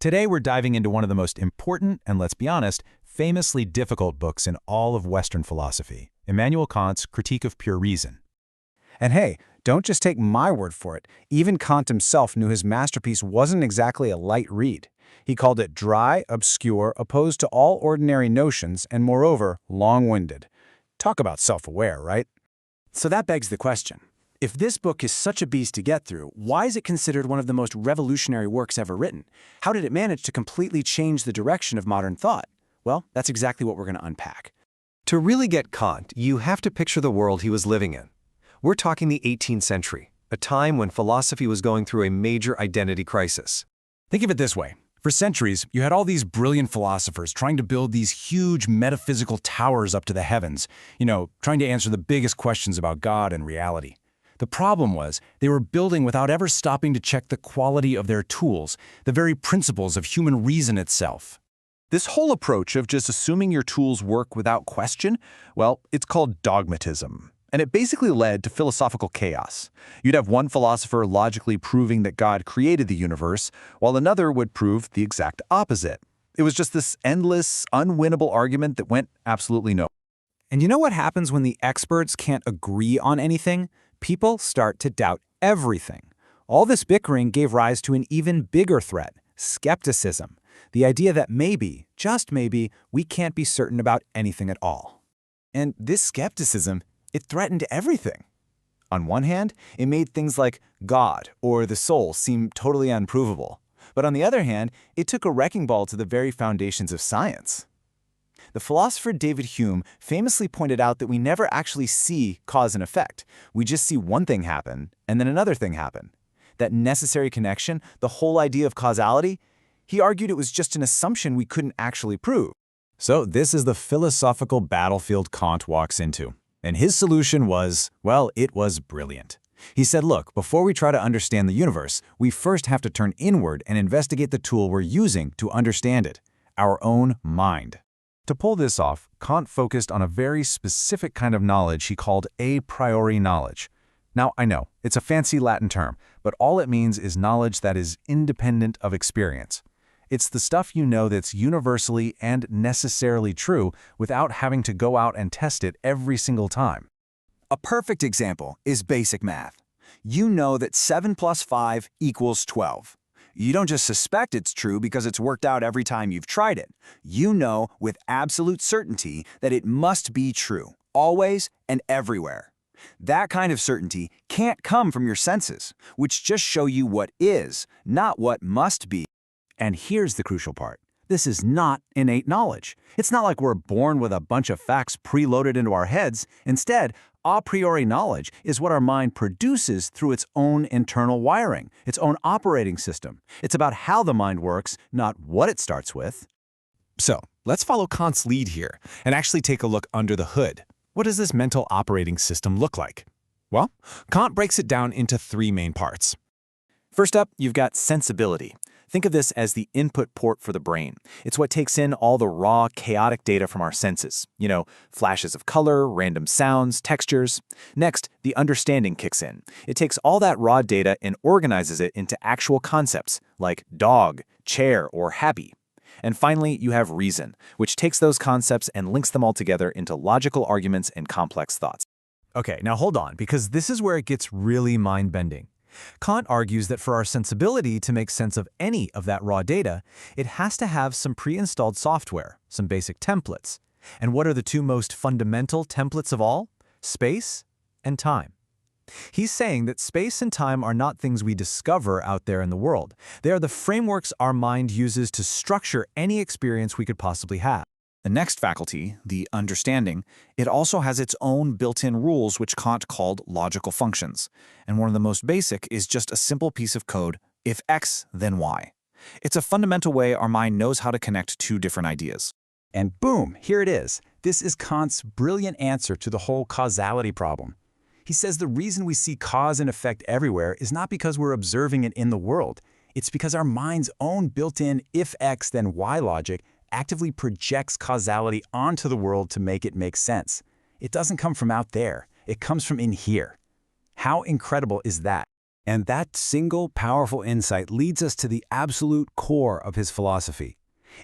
Today we're diving into one of the most important and, let's be honest, famously difficult books in all of Western philosophy, Immanuel Kant's Critique of Pure Reason. And hey, don't just take my word for it. Even Kant himself knew his masterpiece wasn't exactly a light read. He called it dry, obscure, opposed to all ordinary notions, and moreover, long-winded. Talk about self-aware, right? So that begs the question. If this book is such a beast to get through, why is it considered one of the most revolutionary works ever written? How did it manage to completely change the direction of modern thought? Well, that's exactly what we're going to unpack. To really get Kant, you have to picture the world he was living in. We're talking the 18th century, a time when philosophy was going through a major identity crisis. Think of it this way. For centuries, you had all these brilliant philosophers trying to build these huge metaphysical towers up to the heavens, trying to answer the biggest questions about God and reality. The problem was they were building without ever stopping to check the quality of their tools, the very principles of human reason itself. This whole approach of just assuming your tools work without question, well, it's called dogmatism. And it basically led to philosophical chaos. You'd have one philosopher logically proving that God created the universe, while another would prove the exact opposite. It was just this endless, unwinnable argument that went absolutely nowhere. And you know what happens when the experts can't agree on anything? People start to doubt everything. All this bickering gave rise to an even bigger threat, skepticism. The idea that maybe, just maybe, we can't be certain about anything at all. And this skepticism, it threatened everything. On one hand, it made things like God or the soul seem totally unprovable. But on the other hand, it took a wrecking ball to the very foundations of science. The philosopher David Hume famously pointed out that we never actually see cause and effect. We just see one thing happen, and then another thing happen. That necessary connection, the whole idea of causality, he argued it was just an assumption we couldn't actually prove. So this is the philosophical battlefield Kant walks into. And his solution was, well, it was brilliant. He said, look, before we try to understand the universe, we first have to turn inward and investigate the tool we're using to understand it, our own mind. To pull this off, Kant focused on a very specific kind of knowledge he called a priori knowledge. Now, I know, it's a fancy Latin term, but all it means is knowledge that is independent of experience. It's the stuff you know that's universally and necessarily true without having to go out and test it every single time. A perfect example is basic math. You know that 7 plus 5 equals 12. You don't just suspect it's true because it's worked out every time you've tried it. You know with absolute certainty that it must be true, always and everywhere. That kind of certainty can't come from your senses, which just show you what is, not what must be. And here's the crucial part. This is not innate knowledge. It's not like we're born with a bunch of facts preloaded into our heads. Instead, a priori knowledge is what our mind produces through its own internal wiring, its own operating system. It's about how the mind works, not what it starts with. So, let's follow Kant's lead here and actually take a look under the hood. What does this mental operating system look like? Well, Kant breaks it down into 3 main parts. First up, you've got sensibility. Think of this as the input port for the brain. It's what takes in all the raw, chaotic data from our senses. Flashes of color, random sounds, textures. Next, the understanding kicks in. It takes all that raw data and organizes it into actual concepts, like dog, chair, or happy. And finally, you have reason, which takes those concepts and links them all together into logical arguments and complex thoughts. Okay, now hold on, because this is where it gets really mind-bending. Kant argues that for our sensibility to make sense of any of that raw data, it has to have some pre-installed software, some basic templates. And what are the 2 most fundamental templates of all? Space and time. He's saying that space and time are not things we discover out there in the world. They are the frameworks our mind uses to structure any experience we could possibly have. The next faculty, the understanding, it also has its own built-in rules which Kant called logical functions. And one of the most basic is just a simple piece of code, if X, then Y. It's a fundamental way our mind knows how to connect 2 different ideas. And boom, here it is. This is Kant's brilliant answer to the whole causality problem. He says the reason we see cause and effect everywhere is not because we're observing it in the world. It's because our mind's own built-in if X, then Y logic actively projects causality onto the world to make it make sense. It doesn't come from out there. It comes from in here. How incredible is that? And that single powerful insight leads us to the absolute core of his philosophy.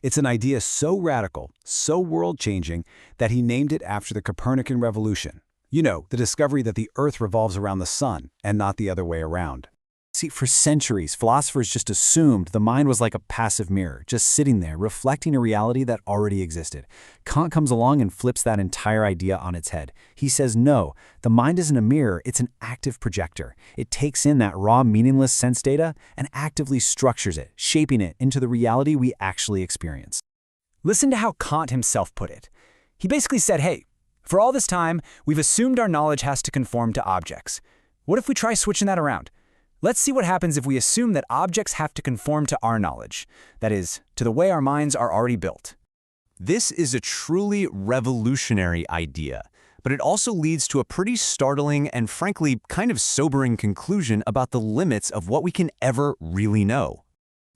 It's an idea so radical, so world-changing, that he named it after the Copernican revolution. You know, the discovery that the Earth revolves around the sun and not the other way around. See, for centuries, philosophers just assumed the mind was like a passive mirror, just sitting there, reflecting a reality that already existed. Kant comes along and flips that entire idea on its head. He says, no, the mind isn't a mirror, it's an active projector. It takes in that raw, meaningless sense data and actively structures it, shaping it into the reality we actually experience. Listen to how Kant himself put it. He basically said, hey, for all this time, we've assumed our knowledge has to conform to objects. What if we try switching that around? Let's see what happens if we assume that objects have to conform to our knowledge, that is, to the way our minds are already built. This is a truly revolutionary idea, but it also leads to a pretty startling and frankly kind of sobering conclusion about the limits of what we can ever really know.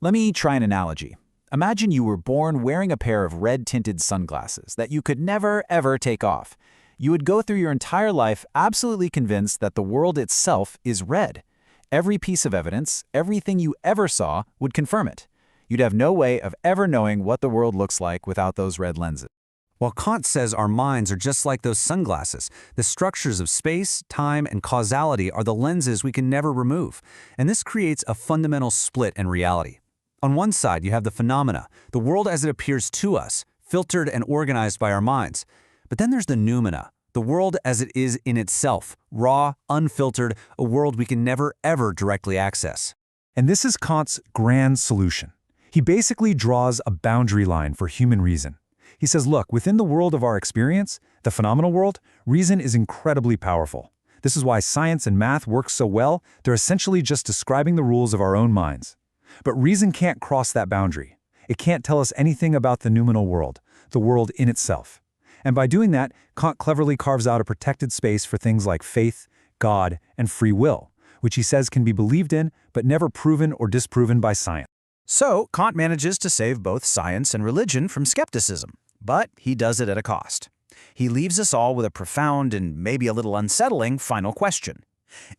Let me try an analogy. Imagine you were born wearing a pair of red-tinted sunglasses that you could never, ever take off. You would go through your entire life absolutely convinced that the world itself is red. Every piece of evidence, everything you ever saw, would confirm it. You'd have no way of ever knowing what the world looks like without those red lenses. While Kant says our minds are just like those sunglasses, the structures of space, time, and causality are the lenses we can never remove, and this creates a fundamental split in reality. On one side, you have the phenomena, the world as it appears to us, filtered and organized by our minds. But then there's the noumena, the world as it is in itself, raw, unfiltered, a world we can never, ever directly access. And this is Kant's grand solution. He basically draws a boundary line for human reason. He says, look, within the world of our experience, the phenomenal world, reason is incredibly powerful. This is why science and math work so well. They're essentially just describing the rules of our own minds. But reason can't cross that boundary. It can't tell us anything about the noumenal world, the world in itself. And by doing that, Kant cleverly carves out a protected space for things like faith, God, and free will, which he says can be believed in but never proven or disproven by science. So, Kant manages to save both science and religion from skepticism, but he does it at a cost. He leaves us all with a profound and maybe a little unsettling final question.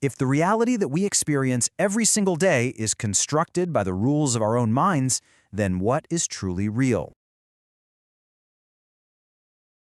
If the reality that we experience every single day is constructed by the rules of our own minds, then what is truly real?